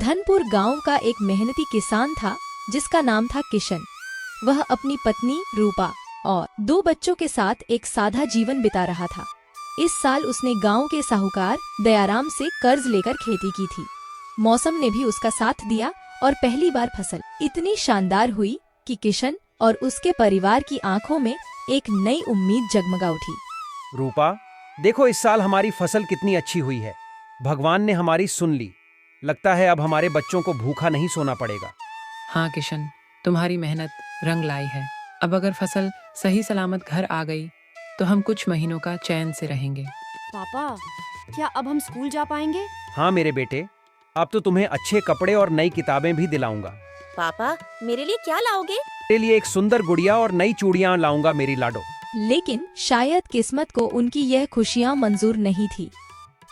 धनपुर गांव का एक मेहनती किसान था जिसका नाम था किशन। वह अपनी पत्नी रूपा और 2 बच्चों के साथ एक सादा जीवन बिता रहा था। इस साल उसने गांव के साहूकार दयाराम से कर्ज लेकर खेती की थी। मौसम ने भी उसका साथ दिया और पहली बार फसल इतनी शानदार हुई कि किशन और उसके परिवार की आंखों में एक नई उम्मीद जगमगा उठी। रूपा, देखो इस साल हमारी फसल कितनी अच्छी हुई है। भगवान ने हमारी सुन ली। लगता है अब हमारे बच्चों को भूखा नहीं सोना पड़ेगा। हाँ किशन, तुम्हारी मेहनत रंग लाई है। अब अगर फसल सही सलामत घर आ गई तो हम कुछ महीनों का चैन से रहेंगे। पापा, क्या अब हम स्कूल जा पाएंगे? हाँ मेरे बेटे, अब तो तुम्हें अच्छे कपड़े और नई किताबें भी दिलाऊंगा। पापा, मेरे लिए क्या लाओगे? तेरे लिए एक सुंदर गुड़िया और नई चूड़ियां लाऊंगा मेरी लाडो। लेकिन शायद किस्मत को उनकी यह खुशियां मंजूर नहीं थी।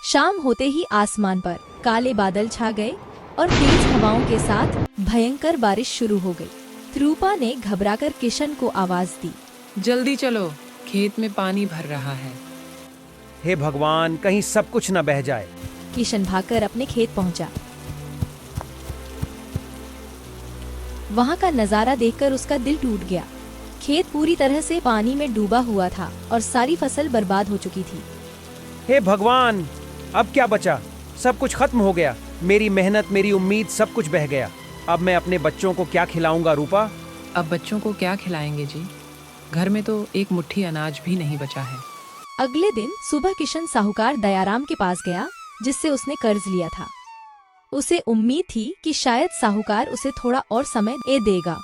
शाम होते ही आसमान पर काले बादल छा गए और तेज हवाओं के साथ भयंकर बारिश शुरू हो गई। रूपा ने घबराकर किशन को आवाज दी, जल्दी चलो, खेत में पानी भर रहा है। हे भगवान, कहीं सब कुछ न बह जाए। किशन भागकर अपने खेत पहुंचा। वहां का नजारा देखकर उसका दिल टूट गया। खेत पूरी तरह से पानी में डूबा हुआ था और सारी फसल बर्बाद हो चुकी थी। हे भगवान, अब क्या बचा? सब कुछ खत्म हो गया। मेरी मेहनत, मेरी उम्मीद, सब कुछ बह गया। अब मैं अपने बच्चों को क्या खिलाऊंगा रूपा? अब बच्चों को क्या खिलाएंगे जी? घर में तो एक मुट्ठी अनाज भी नहीं बचा है। अगले दिन सुबह किशन साहूकार दयाराम के पास गया जिससे उसने कर्ज लिया था। उसे उम्मीद थी कि शायद साहूकार उसे थोड़ा और समय देगा।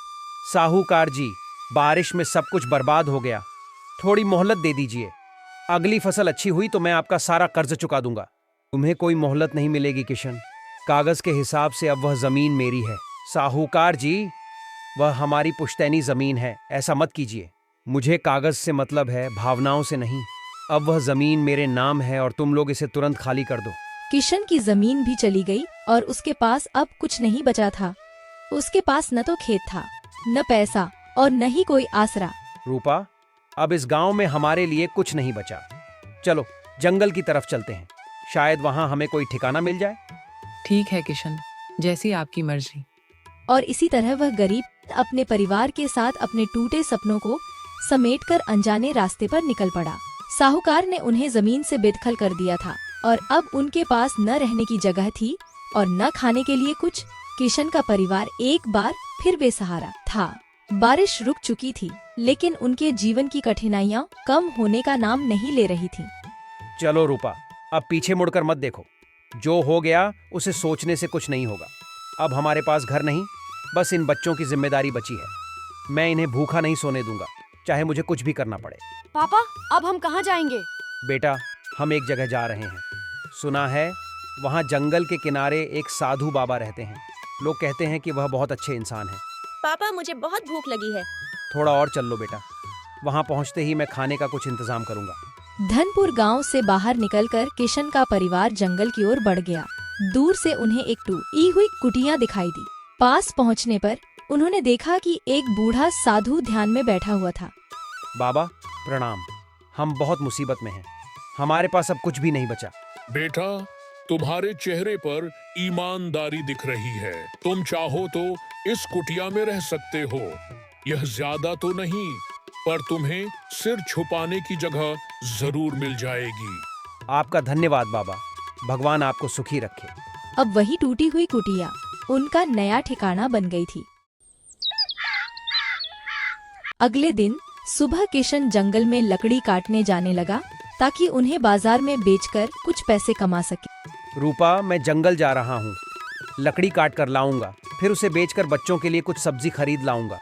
साहूकार जी, बारिश में सब कुछ बर्बाद हो गया। थोड़ी मोहलत दे दीजिए। अगली फसल अच्छी हुई तो मैं आपका सारा कर्ज चुका दूंगा। तुम्हें कोई मोहलत नहीं मिलेगी किशन। कागज के हिसाब से अब वह जमीन मेरी है। साहूकार जी, वह हमारी पुश्तैनी जमीन है, ऐसा मत कीजिए। मुझे कागज से मतलब है, भावनाओं से नहीं। अब वह जमीन मेरे नाम है और तुम लोग इसे तुरंत खाली कर दो। किशन की जमीन भी चली गई और उसके पास अब कुछ नहीं बचा था। उसके पास न तो खेत था, न पैसा और न ही कोई आसरा। रूपा, अब इस गांव में हमारे लिए कुछ नहीं बचा। चलो जंगल की तरफ चलते हैं, शायद वहां हमें कोई ठिकाना मिल जाए। ठीक है किशन, जैसी आपकी मर्जी। और इसी तरह वह गरीब अपने परिवार के साथ अपने टूटे सपनों को समेटकर अनजाने रास्ते पर निकल पड़ा। साहूकार ने उन्हें जमीन से बेदखल कर दिया था और अब उनके पास न रहने की जगह थी और न खाने के लिए कुछ। किशन का परिवार एक बार फिर बेसहारा था। बारिश रुक चुकी थी, लेकिन उनके जीवन की कठिनाइयां कम होने का नाम नहीं ले रही थी। चलो रूपा, अब पीछे मुड़कर मत देखो। जो हो गया उसे सोचने से कुछ नहीं होगा। अब हमारे पास घर नहीं, बस इन बच्चों की जिम्मेदारी बची है। मैं इन्हें भूखा नहीं सोने दूंगा, चाहे मुझे कुछ भी करना पड़े। पापा, अब हम कहाँ जाएंगे? बेटा, हम एक जगह जा रहे हैं। सुना है वहाँ जंगल के किनारे एक साधु बाबा रहते हैं। लोग कहते हैं कि वह बहुत अच्छे इंसान हैं। पापा, मुझे बहुत भूख लगी है। थोड़ा और चल लो बेटा, वहाँ पहुँचते ही मैं खाने का कुछ इंतजाम करूंगा। धनपुर गांव से बाहर निकलकर किशन का परिवार जंगल की ओर बढ़ गया। दूर से उन्हें एक टूटी हुई कुटिया दिखाई दी। पास पहुंचने पर उन्होंने देखा कि एक बूढ़ा साधु ध्यान में बैठा हुआ था। बाबा प्रणाम, हम बहुत मुसीबत में हैं। हमारे पास अब कुछ भी नहीं बचा। बेटा, तुम्हारे चेहरे पर ईमानदारी दिख रही है। तुम चाहो तो इस कुटिया में रह सकते हो। यह ज्यादा तो नहीं, पर तुम्हें सिर छुपाने की जगह जरूर मिल जाएगी। आपका धन्यवाद बाबा, भगवान आपको सुखी रखे। अब वही टूटी हुई कुटिया उनका नया ठिकाना बन गई थी। अगले दिन सुबह किशन जंगल में लकड़ी काटने जाने लगा ताकि उन्हें बाजार में बेचकर कुछ पैसे कमा सके। रूपा, मैं जंगल जा रहा हूँ। लकड़ी काट कर लाऊंगा, फिर उसे बेचकर बच्चों के लिए कुछ सब्जी खरीद लाऊंगा।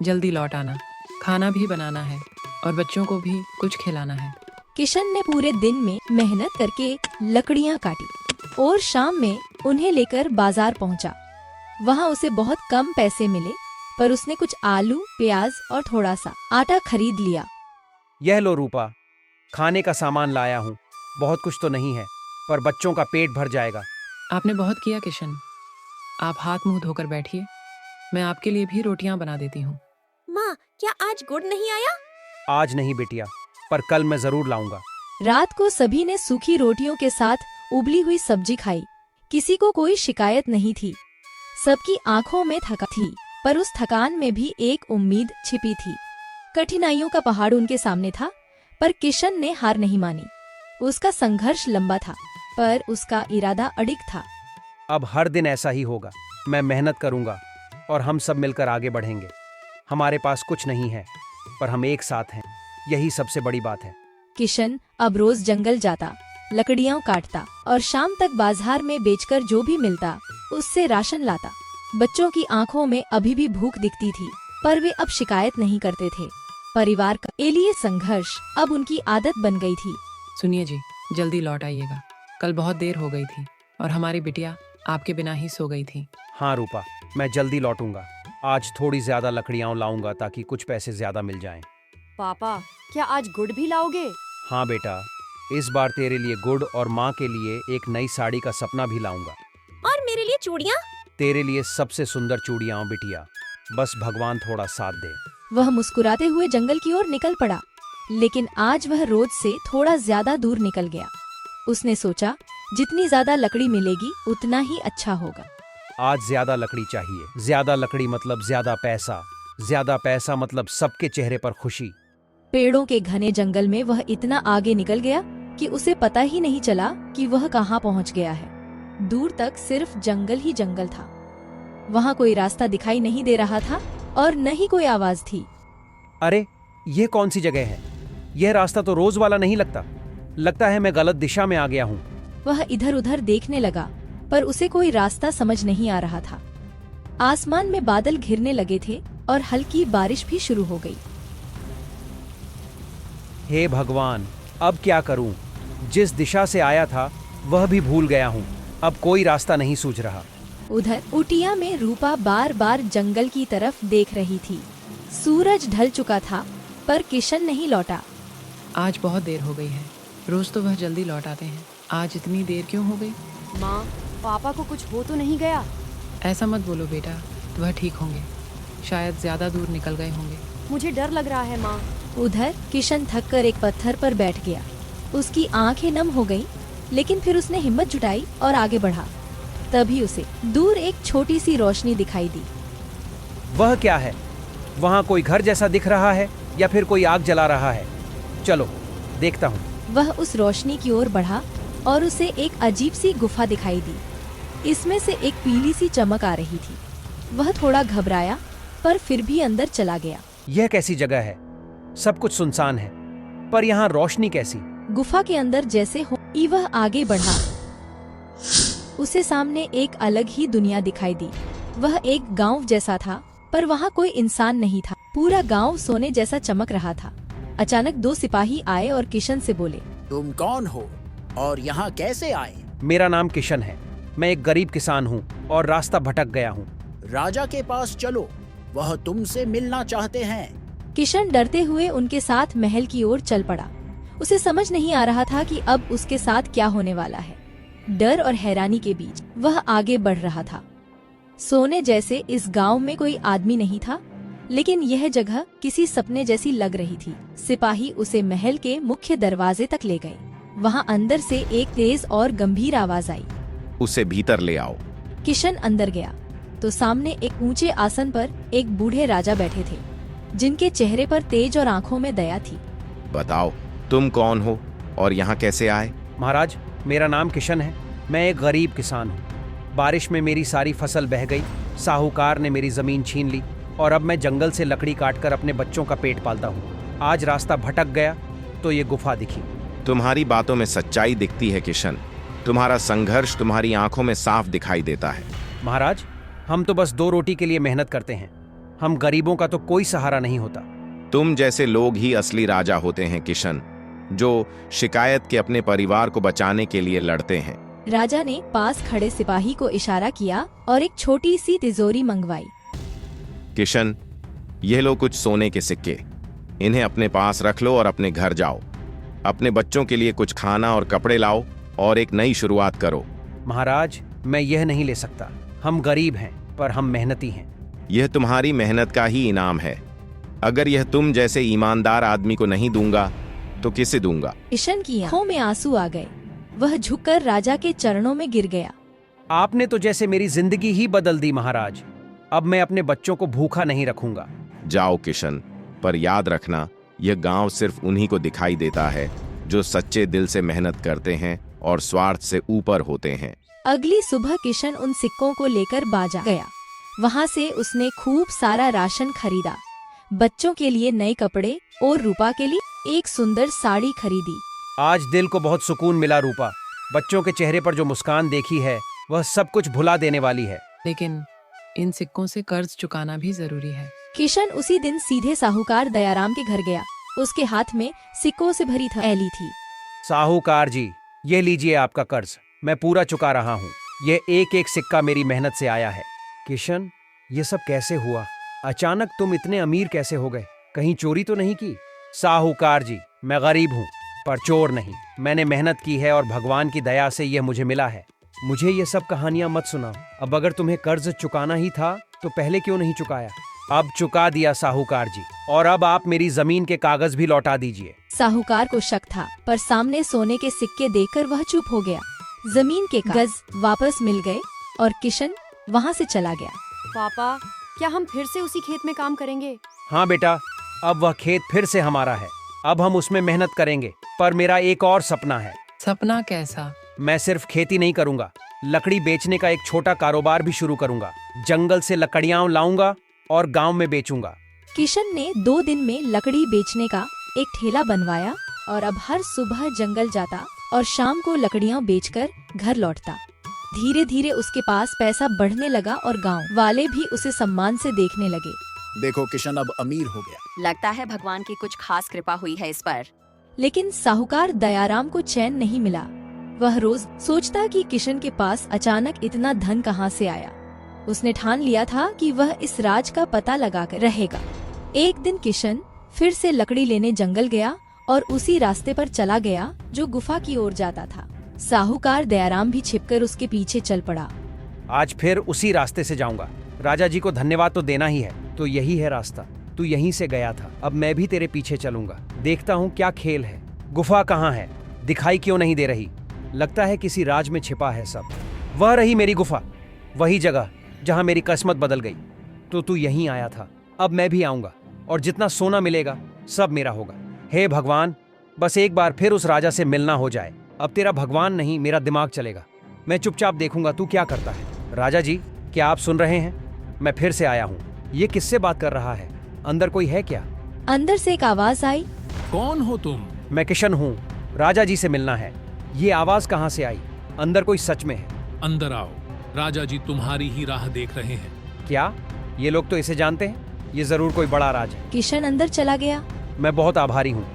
जल्दी लौट आना, खाना भी बनाना है और बच्चों को भी कुछ खिलाना है। किशन ने पूरे दिन में मेहनत करके लकड़ियां काटी और शाम में उन्हें लेकर बाजार पहुंचा। वहां उसे बहुत कम पैसे मिले, पर उसने कुछ आलू, प्याज और थोड़ा सा आटा खरीद लिया। यह लो रूपा, खाने का सामान लाया हूँ। बहुत कुछ तो नहीं है, पर बच्चों का पेट भर जाएगा। आपने बहुत किया किशन, आप हाथ मुंह धोकर बैठिए, मैं आपके लिए भी रोटियां बना देती हूँ। माँ, क्या आज गुड़ नहीं आया? आज नहीं बेटिया, पर कल मैं जरूर लाऊंगा। रात को सभी ने सूखी रोटियों के साथ उबली हुई सब्जी खाई। किसी को कोई शिकायत नहीं थी। सबकी आंखों में थका थी, पर उस थकान में भी एक उम्मीद छिपी थी। कठिनाइयों का पहाड़ उनके सामने था, पर किशन ने हार नहीं मानी। उसका संघर्ष लंबा था, पर उसका इरादा अडिग था। अब हर दिन ऐसा ही होगा। मैं मेहनत करूंगा और हम सब मिलकर आगे बढ़ेंगे। हमारे पास कुछ नहीं है, पर हम एक साथ हैं, यही सबसे बड़ी बात है। किशन अब रोज जंगल जाता, लकड़ियां काटता और शाम तक बाजार में बेचकर जो भी मिलता उससे राशन लाता। बच्चों की आंखों में अभी भी भूख दिखती थी, पर वे अब शिकायत नहीं करते थे। परिवार का के लिए संघर्ष अब उनकी आदत बन गई थी। सुनिए जी, जल्दी लौट आइएगा। कल बहुत देर हो गई थी और हमारी बिटिया आपके बिना ही सो गई थी। हाँ रूपा, मैं जल्दी लौटूंगा। आज थोड़ी ज्यादा लकड़ियां लाऊंगा ताकि कुछ पैसे ज्यादा मिल जाएं। पापा, क्या आज गुड़ भी लाओगे? हाँ बेटा, इस बार तेरे लिए गुड़ और माँ के लिए एक नई साड़ी का सपना भी लाऊंगा। और मेरे लिए चूड़ियाँ? तेरे लिए सबसे सुंदर चूड़ियां बिटिया, बस भगवान थोड़ा साथ दे। वह मुस्कुराते हुए जंगल की ओर निकल पड़ा, लेकिन आज वह रोड से थोड़ा ज्यादा दूर निकल गया। उसने सोचा, जितनी ज्यादा लकड़ी मिलेगी उतना ही अच्छा होगा। आज ज्यादा लकड़ी चाहिए। ज्यादा लकड़ी मतलब ज्यादा पैसा, ज्यादा पैसा मतलब सबके चेहरे पर खुशी। पेड़ों के घने जंगल में वह इतना आगे निकल गया कि उसे पता ही नहीं चला कि वह कहाँ पहुँच गया है। दूर तक सिर्फ जंगल ही जंगल था। वहाँ कोई रास्ता दिखाई नहीं दे रहा था और न ही कोई आवाज थी। अरे, ये कौन सी जगह है? यह रास्ता तो रोज वाला नहीं लगता। लगता है मैं गलत दिशा में आ गया हूँ। वह इधर उधर देखने लगा, पर उसे कोई रास्ता समझ नहीं आ रहा था। आसमान में बादल घिरने लगे थे और हल्की बारिश भी शुरू हो गई। हे भगवान, अब क्या करूं? जिस दिशा से आया था वह भी भूल गया हूं। अब कोई रास्ता नहीं सूझ रहा। उधर उटिया में रूपा बार बार जंगल की तरफ देख रही थी। सूरज ढल चुका था, पर किशन नहीं लौटा। आज बहुत देर हो गई है। रोज तो वह जल्दी लौट आते हैं, आज इतनी देर क्यों हो गई? माँ, पापा को कुछ हो तो नहीं गया? ऐसा मत बोलो बेटा, वह ठीक होंगे। शायद ज्यादा दूर निकल गए होंगे। मुझे डर लग रहा है माँ। उधर किशन थककर एक पत्थर पर बैठ गया। उसकी आंखें नम हो गईं, लेकिन फिर उसने हिम्मत जुटाई और आगे बढ़ा। तभी उसे दूर एक छोटी सी रोशनी दिखाई दी। वह क्या है? वहां कोई घर जैसा दिख रहा है या फिर कोई आग जला रहा है? चलो देखता हूँ। वह उस रोशनी की ओर बढ़ा और उसे एक अजीब सी गुफा दिखाई दी। इसमें से एक पीली सी चमक आ रही थी। वह थोड़ा घबराया, पर फिर भी अंदर चला गया। यह कैसी जगह है? सब कुछ सुनसान है, पर यहाँ रोशनी कैसी? गुफा के अंदर जैसे हो वह आगे बढ़ा। उसे सामने एक अलग ही दुनिया दिखाई दी। वह एक गांव जैसा था, पर वहाँ कोई इंसान नहीं था। पूरा गांव सोने जैसा चमक रहा था। अचानक दो सिपाही आए और किशन से बोले, तुम कौन हो और यहाँ कैसे आए? मेरा नाम किशन है। मैं एक गरीब किसान हूँ और रास्ता भटक गया हूँ। राजा के पास चलो, वह तुमसे मिलना चाहते हैं। किशन डरते हुए उनके साथ महल की ओर चल पड़ा। उसे समझ नहीं आ रहा था कि अब उसके साथ क्या होने वाला है। डर और हैरानी के बीच वह आगे बढ़ रहा था। सोने जैसे इस गांव में कोई आदमी नहीं था, लेकिन यह जगह किसी सपने जैसी लग रही थी। सिपाही उसे महल के मुख्य दरवाजे तक ले गए। वहाँ अंदर से एक तेज और गंभीर आवाज आई, उसे भीतर ले आओ। किशन अंदर गया तो सामने एक ऊंचे आसन पर एक बूढ़े राजा बैठे थे, जिनके चेहरे पर तेज और आंखों में दया थी। बताओ, तुम कौन हो और यहाँ कैसे आए? महाराज, मेरा नाम किशन है। मैं एक गरीब किसान हूँ। बारिश में मेरी सारी फसल बह गई। साहूकार ने मेरी जमीन छीन ली और अब मैं जंगल से लकड़ी काटकर अपने बच्चों का पेट पालता हूँ। आज रास्ता भटक गया तो ये गुफा दिखी। तुम्हारी बातों में सच्चाई दिखती है किशन। तुम्हारा संघर्ष तुम्हारी आंखों में साफ दिखाई देता है। महाराज, हम तो बस 2 रोटी के लिए मेहनत करते हैं। हम गरीबों का तो कोई सहारा नहीं होता। तुम जैसे लोग ही असली राजा होते हैं किशन, जो शिकायत के अपने परिवार को बचाने के लिए लड़ते हैं। राजा ने पास खड़े सिपाही को इशारा किया और एक छोटी सी तिजोरी मंगवाई। किशन, यह लो कुछ सोने के सिक्के। इन्हें अपने पास रख लो और अपने घर जाओ। अपने बच्चों के लिए कुछ खाना और कपड़े लाओ और एक नई शुरुआत करो। महाराज, मैं यह नहीं ले सकता। हम गरीब हैं, पर हम मेहनती हैं। यह तुम्हारी मेहनत का ही इनाम है। अगर यह तुम जैसे ईमानदार आदमी को नहीं दूंगा तो किसे दूंगा? किशन की आंखों में आंसू आ गए। वह झुककर राजा के चरणों में गिर गया। आपने तो जैसे मेरी जिंदगी ही बदल दी महाराज। अब मैं अपने बच्चों को भूखा नहीं रखूंगा। जाओ किशन, पर याद रखना, यह गांव सिर्फ उन्हीं को दिखाई देता है जो सच्चे दिल से मेहनत करते हैं और स्वार्थ से ऊपर होते हैं। अगली सुबह किशन उन सिक्कों को लेकर बाजार गया। वहाँ से उसने खूब सारा राशन खरीदा, बच्चों के लिए नए कपड़े और रूपा के लिए एक सुंदर साड़ी खरीदी। आज दिल को बहुत सुकून मिला रूपा। बच्चों के चेहरे पर जो मुस्कान देखी है वह सब कुछ भुला देने वाली है। लेकिन इन सिक्कों से कर्ज चुकाना भी जरूरी है। किशन उसी दिन सीधे साहूकार दयाराम के घर गया। उसके हाथ में सिक्कों से भरी थैली थी। साहूकार जी, ये लीजिए आपका कर्ज, मैं पूरा चुका रहा हूँ। ये एक एक सिक्का मेरी मेहनत से आया है। किशन, ये सब कैसे हुआ? अचानक तुम इतने अमीर कैसे हो गए? कहीं चोरी तो नहीं की? साहूकार जी, मैं गरीब हूँ पर चोर नहीं। मैंने मेहनत की है और भगवान की दया से यह मुझे मिला है। मुझे ये सब कहानियां मत सुनाओ। अब अगर तुम्हें कर्ज चुकाना ही था तो पहले क्यों नहीं चुकाया? अब चुका दिया साहूकार जी, और अब आप मेरी जमीन के कागज भी लौटा दीजिए। साहूकार को शक था, पर सामने सोने के सिक्के देखकर वह चुप हो गया। जमीन के कागज वापस मिल गए और किशन वहाँ से चला गया। पापा, क्या हम फिर से उसी खेत में काम करेंगे? हाँ बेटा, अब वह खेत फिर से हमारा है। अब हम उसमें मेहनत करेंगे। पर मेरा एक और सपना है। सपना कैसा? मैं सिर्फ खेती नहीं करूंगा, लकड़ी बेचने का एक छोटा कारोबार भी शुरू करूंगा। जंगल से लकड़ियां लाऊंगा और गांव में बेचूंगा। किशन ने 2 दिन में लकड़ी बेचने का एक ठेला बनवाया और अब हर सुबह जंगल जाता और शाम को लकड़ियां बेचकर घर लौटता। धीरे धीरे उसके पास पैसा बढ़ने लगा और गांव वाले भी उसे सम्मान से देखने लगे। देखो किशन अब अमीर हो गया। लगता है भगवान की कुछ खास कृपा हुई है इस पर। लेकिन साहूकार दयाराम को चैन नहीं मिला। वह रोज सोचता कि किशन के पास अचानक इतना धन कहाँ से आया। उसने ठान लिया था कि वह इस राज का पता लगाकर रहेगा। एक दिन किशन फिर से लकड़ी लेने जंगल गया और उसी रास्ते पर चला गया जो गुफा की ओर जाता था। साहूकार दयाराम भी छिपकर उसके पीछे चल पड़ा। आज फिर उसी रास्ते से जाऊंगा। राजा जी को धन्यवाद तो देना ही है। तो यही है रास्ता, तू यहीं से गया था। अब मैं भी तेरे पीछे चलूंगा। देखता हूँ क्या खेल है। गुफा कहाँ है? दिखाई क्यों नहीं दे रही? लगता है किसी राज में छिपा है सब। वह रही मेरी गुफा, वही जगह जहाँ मेरी किस्मत बदल गई। तो तू यहीं आया था। अब मैं भी आऊंगा और जितना सोना मिलेगा सब मेरा होगा। हे भगवान, बस एक बार फिर उस राजा से मिलना हो जाए। अब तेरा भगवान नहीं, मेरा दिमाग चलेगा। मैं चुपचाप देखूंगा तू क्या करता है। राजा जी, क्या आप सुन रहे हैं? मैं फिर से आया हूँ। ये किससे बात कर रहा है? अंदर कोई है क्या? अंदर से एक आवाज आई। कौन हो तुम? मैं किशन हूँ, राजा जी से मिलना है। ये आवाज कहाँ से आई? अंदर कोई सच में है? अंदर आओ, राजा जी तुम्हारी ही राह देख रहे हैं। क्या ये लोग तो इसे जानते हैं? ये जरूर कोई बड़ा राज है। किशन अंदर चला गया। मैं बहुत आभारी हूँ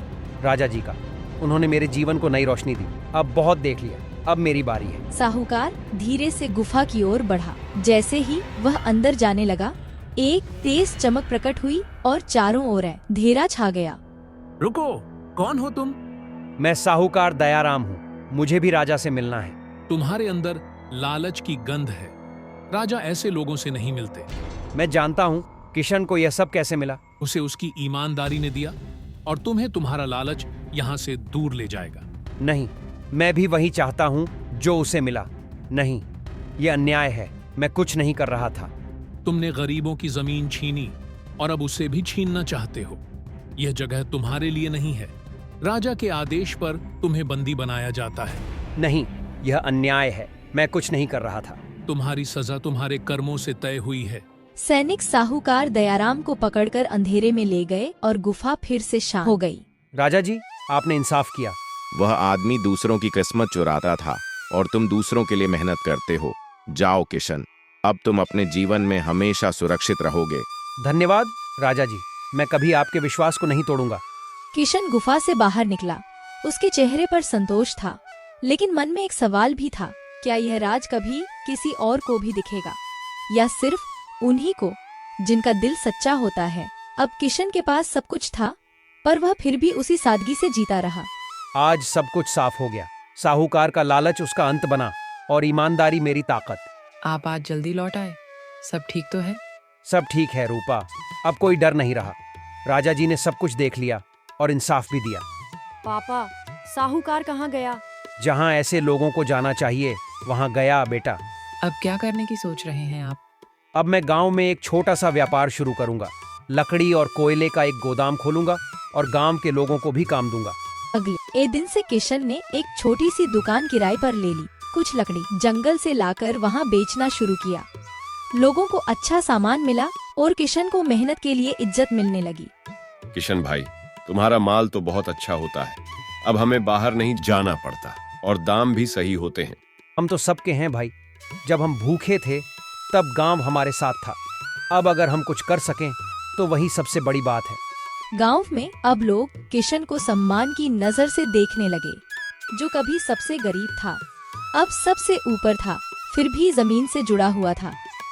राजा जी का। उन्होंने मेरे जीवन को नई रोशनी दी। अब बहुत देख लिया, अब मेरी बारी है। साहूकार धीरे से गुफा की ओर बढ़ा। जैसे ही वह अंदर जाने लगा, एक तेज चमक प्रकट हुई और चारों ओर अंधेरा छा गया। रुको, कौन हो तुम? मैं साहूकार दयाराम हूँ। मुझे भी राजा से मिलना है। तुम्हारे अंदर लालच की गंध है। राजा ऐसे लोगों से नहीं मिलते। मैं जानता हूँ किशन को यह सब कैसे मिला। उसे उसकी ईमानदारी ने दिया और तुम्हें तुम्हारा लालच यहाँ से दूर ले जाएगा। नहीं, मैं भी वही चाहता हूँ जो उसे मिला। नहीं, यह अन्याय है। मैं कुछ नहीं कर रहा था। तुमने गरीबों की जमीन छीनी और अब उसे भी छीनना चाहते हो। यह जगह तुम्हारे लिए नहीं है। राजा के आदेश पर तुम्हें बंदी बनाया जाता है। नहीं, यह अन्याय है। मैं कुछ नहीं कर रहा था। तुम्हारी सजा तुम्हारे कर्मों से तय हुई है। सैनिक साहूकार दयाराम को पकड़कर अंधेरे में ले गए और गुफा फिर से शांत हो गई। राजा जी, आपने इंसाफ किया। वह आदमी दूसरों की किस्मत चुराता था और तुम दूसरों के लिए मेहनत करते हो। जाओ किशन, अब तुम अपने जीवन में हमेशा सुरक्षित रहोगे। धन्यवाद राजा जी, मैं कभी आपके विश्वास को नहीं तोड़ूंगा। किशन गुफा से बाहर निकला। उसके चेहरे पर संतोष था, लेकिन मन में एक सवाल भी था। क्या यह राज कभी किसी और को भी दिखेगा, या सिर्फ उन्हीं को जिनका दिल सच्चा होता है? अब किशन के पास सब कुछ था, पर वह फिर भी उसी सादगी से जीता रहा। आज सब कुछ साफ हो गया। साहूकार का लालच उसका अंत बना और ईमानदारी मेरी ताकत। आप आज जल्दी लौट आए। सब ठीक तो है? सब ठीक है रूपा, अब कोई डर नहीं रहा। राजा जी ने सब कुछ देख लिया और इंसाफ भी दिया। पापा, साहूकार कहाँ गया? जहाँ ऐसे लोगों को जाना चाहिए वहाँ गया बेटा। अब क्या करने की सोच रहे हैं आप? अब मैं गांव में एक छोटा सा व्यापार शुरू करूंगा। लकड़ी और कोयले का एक गोदाम खोलूंगा और गांव के लोगों को भी काम दूंगा। अगले दिन से किशन ने एक छोटी सी दुकान किराए पर ले ली। कुछ लकड़ी जंगल से लाकर वहाँ बेचना शुरू किया। लोगों को अच्छा सामान मिला और किशन को मेहनत के लिए इज्जत मिलने लगी। किशन भाई, तुम्हारा माल तो बहुत अच्छा होता है। अब हमें बाहर नहीं जाना पड़ता और दाम भी सही होते हैं। हम तो सबके हैं भाई। जब हम भूखे थे तब गांव हमारे साथ था। अब अगर हम कुछ कर सकें तो वही सबसे बड़ी बात है। गांव में अब लोग किशन को सम्मान की नजर से देखने लगे। जो कभी सबसे गरीब था अब सबसे ऊपर था, फिर भी जमीन से जुड़ा हुआ था।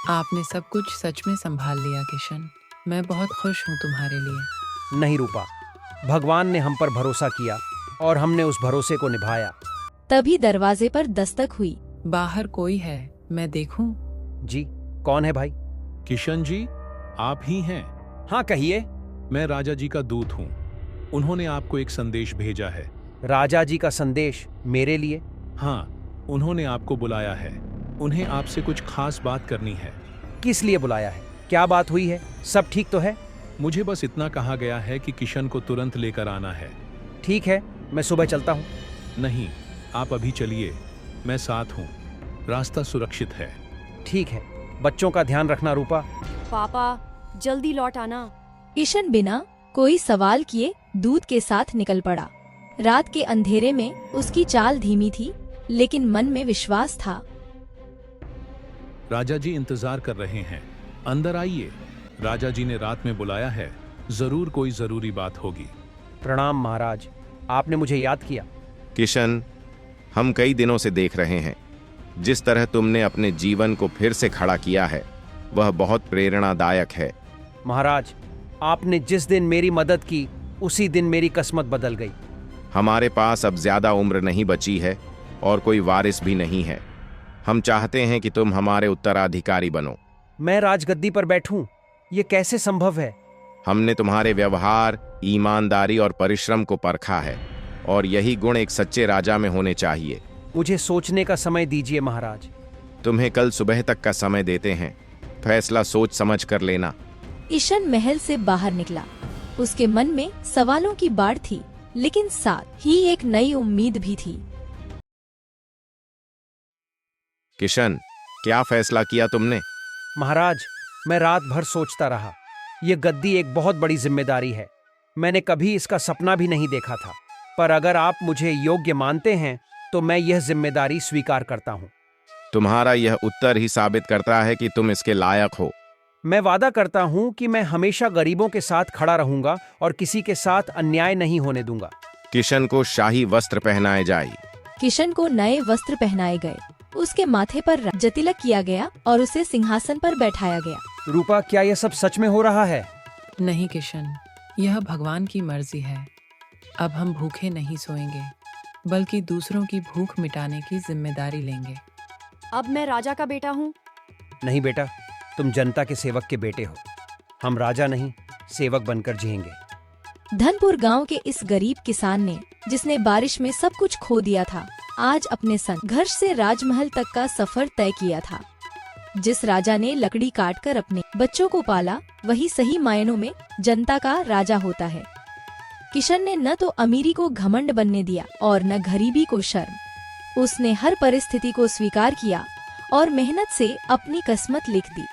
आपने सब कुछ सच में संभाल लिया किशन। मैं बहुत खुश हूँ तुम्हारे लिए। नहीं रूपा, भगवान ने हम पर भरोसा किया और हमने उस भरोसे को निभाया। तभी दरवाजे पर दस्तक हुई। बाहर कोई है, मैं देखूं? जी, कौन है भाई? किशन जी, आप ही हैं? हाँ कहिए। मैं राजा जी का दूत हूँ। उन्होंने आपको एक संदेश भेजा है। राजा जी का संदेश मेरे लिए? हाँ, उन्होंने आपको बुलाया है। उन्हें आपसे कुछ खास बात करनी है। किस लिए बुलाया है? क्या बात हुई है? सब ठीक तो है? मुझे बस इतना कहा गया है कि किशन को तुरंत लेकर आना है। ठीक है, मैं सुबह चलता हूँ। नहीं, आप अभी चलिए, मैं साथ हूँ। रास्ता सुरक्षित है। ठीक है, बच्चों का ध्यान रखना रूपा। पापा जल्दी लौट आना। किशन बिना कोई सवाल किए दूध के साथ निकल पड़ा। रात के अंधेरे में उसकी चाल धीमी थी, लेकिन मन में विश्वास था। राजा जी इंतजार कर रहे हैं, अंदर आइए। राजा जी ने रात में बुलाया है, जरूर कोई जरूरी बात होगी। प्रणाम महाराज, आपने मुझे याद किया। किशन, हम कई दिनों से देख रहे हैं जिस तरह तुमने अपने जीवन को फिर से खड़ा किया है, वह बहुत प्रेरणादायक है। महाराज, आपने जिस दिन मेरी मदद की उसी दिन मेरी किस्मत बदल गई। हमारे पास अब ज्यादा उम्र नहीं बची है और कोई वारिस भी नहीं है। हम चाहते हैं कि तुम हमारे उत्तराधिकारी बनो। मैं राजगद्दी पर बैठूं, ये कैसे संभव है? हमने तुम्हारे व्यवहार, ईमानदारी और परिश्रम को परखा है और यही गुण एक सच्चे राजा में होने चाहिए। मुझे सोचने का समय दीजिए महाराज। तुम्हें कल सुबह तक का समय देते हैं, फैसला सोच समझ कर लेना। किशन महल से बाहर निकला। उसके मन में सवालों की बाढ़ थी, लेकिन साथ ही एक नई उम्मीद भी थी। किशन, क्या फैसला किया तुमने? महाराज, मैं रात भर सोचता रहा। ये गद्दी एक बहुत बड़ी जिम्मेदारी है। मैंने कभी इसका सपना भी नहीं देखा था, पर अगर आप मुझे योग्य मानते हैं तो मैं यह जिम्मेदारी स्वीकार करता हूँ। तुम्हारा यह उत्तर ही साबित करता है कि तुम इसके लायक हो। मैं वादा करता हूँ कि मैं हमेशा गरीबों के साथ खड़ा रहूंगा और किसी के साथ अन्याय नहीं होने दूंगा। किशन को शाही वस्त्र पहनाए जाए। किशन को नए वस्त्र पहनाए गए। उसके माथे पर जतिलक किया गया और उसे सिंहासन पर बैठाया गया। रूपा, क्या यह सब सच में हो रहा है? नहीं किशन, यह भगवान की मर्जी है। अब हम भूखे नहीं सोएंगे, बल्कि दूसरों की भूख मिटाने की जिम्मेदारी लेंगे। अब मैं राजा का बेटा हूँ। नहीं बेटा, तुम जनता के सेवक के बेटे हो। हम राजा नहीं, सेवक बनकर जिएंगे। धनपुर गांव के इस गरीब किसान ने, जिसने बारिश में सब कुछ खो दिया था, आज अपने संग घर से राजमहल तक का सफर तय किया था। जिस राजा ने लकड़ी काटकर अपने बच्चों को पाला, वही सही मायनों में जनता का राजा होता है। किशन ने न तो अमीरी को घमंड बनने दिया और न गरीबी को शर्म। उसने हर परिस्थिति को स्वीकार किया और मेहनत से अपनी किस्मत लिख दी।